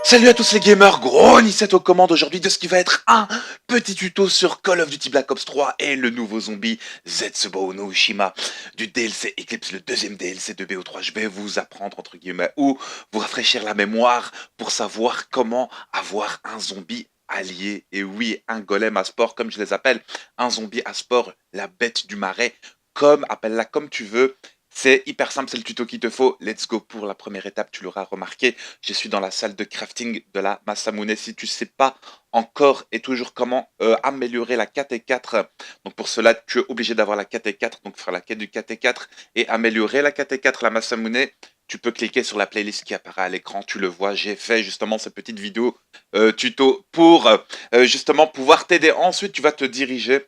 Salut à tous les gamers, gros Nissette aux commandes aujourd'hui de ce qui va être un petit tuto sur Call of Duty Black Ops 3 et le nouveau zombie Zetsubo no Ushima du DLC Eclipse, le deuxième DLC de BO3. Je vais vous apprendre entre guillemets ou vous rafraîchir la mémoire pour savoir comment avoir un zombie allié. Et oui, un golem à sport comme je les appelle, un zombie à sport, la bête du marais, comme appelle-la comme tu veux. C'est hyper simple, c'est le tuto qu'il te faut. Let's go pour la première étape, tu l'auras remarqué. Je suis dans la salle de crafting de la Masamune. Si tu sais pas encore et toujours comment améliorer la KT4, donc pour cela, tu es obligé d'avoir la KT4, donc faire la quête du KT4 et améliorer la KT4, la Masamune. Tu peux cliquer sur la playlist qui apparaît à l'écran, tu le vois, j'ai fait justement cette petite vidéo tuto pour justement pouvoir t'aider. Ensuite, tu vas te diriger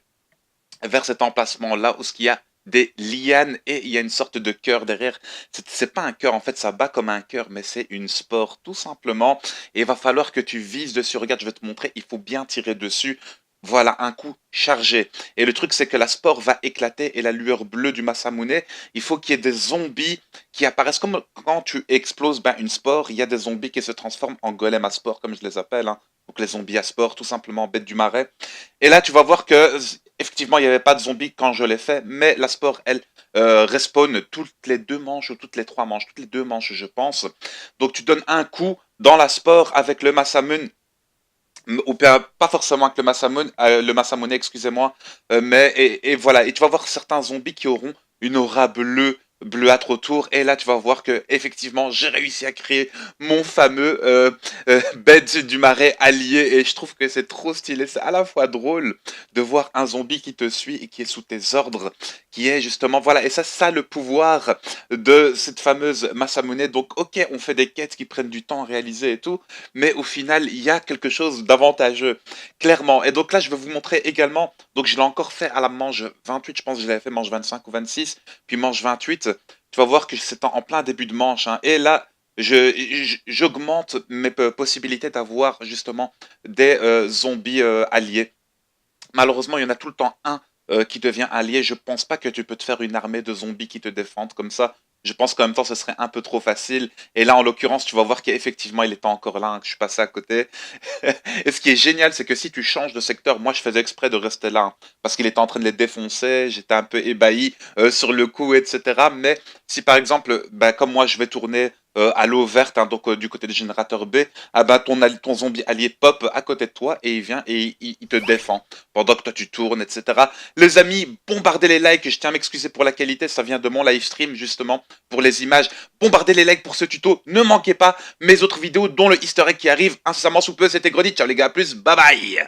vers cet emplacement là où il y a des lianes et il y a une sorte de cœur derrière. C'est pas un cœur, en fait, ça bat comme un cœur, mais c'est une spore tout simplement. Et il va falloir que tu vises dessus. Regarde, je vais te montrer, il faut bien tirer dessus. Voilà, un coup chargé. Et le truc, c'est que la spore va éclater et la lueur bleue du Masamune, il faut qu'il y ait des zombies qui apparaissent. Comme quand tu exploses une spore, il y a des zombies qui se transforment en golem à spore, comme je les appelle. Hein. Donc les zombies à spore, tout simplement, bêtes du marais. Et là, tu vas voir que effectivement, il n'y avait pas de zombies quand je l'ai fait, mais la spore, elle, respawn toutes les deux manches ou toutes les trois manches, toutes les deux manches, je pense. Donc, tu donnes un coup dans la spore avec le Masamune, ou pas forcément avec le Masamune, excusez-moi, mais et voilà. Et tu vas voir certains zombies qui auront une aura bleue, bleuâtre autour. Et là, tu vas voir que effectivement, j'ai réussi à créer mon fameux bête du marais allié. Et je trouve que c'est trop stylé. C'est à la fois drôle de voir un zombie qui te suit et qui est sous tes ordres, qui est justement voilà. Et ça le pouvoir de cette fameuse Masamune. Donc, ok, on fait des quêtes qui prennent du temps à réaliser et tout, mais au final, il y a quelque chose d'avantageux, clairement. Et donc là, je vais vous montrer également, donc je l'ai encore fait à la manche 28, je pense que je l'avais fait manche 25 ou 26, puis manche 28, tu vas voir que c'est en plein début de manche, hein. Et là, j'augmente mes possibilités d'avoir justement des zombies alliés. Malheureusement, il y en a tout le temps un qui devient allié. Je pense pas que tu peux te faire une armée de zombies qui te défendent comme ça. Je pense qu'en même temps, ce serait un peu trop facile. Et là, en l'occurrence, tu vas voir qu'effectivement, il était encore là, hein, que je suis passé à côté. Et ce qui est génial, c'est que si tu changes de secteur, moi, je faisais exprès de rester là, hein, parce qu'il était en train de les défoncer. J'étais un peu ébahi sur le coup, etc. Mais si par exemple, comme moi, je vais tourner à l'eau verte, hein, donc du côté du générateur B, ah ton zombie allié pop à côté de toi et il vient et il te défend pendant que toi tu tournes, etc. Les amis, bombardez les likes, je tiens à m'excuser pour la qualité, ça vient de mon live stream justement pour les images. Bombardez les likes pour ce tuto, ne manquez pas mes autres vidéos dont le easter egg qui arrive incessamment sous peu, c'était Grody, ciao les gars, à plus, bye bye.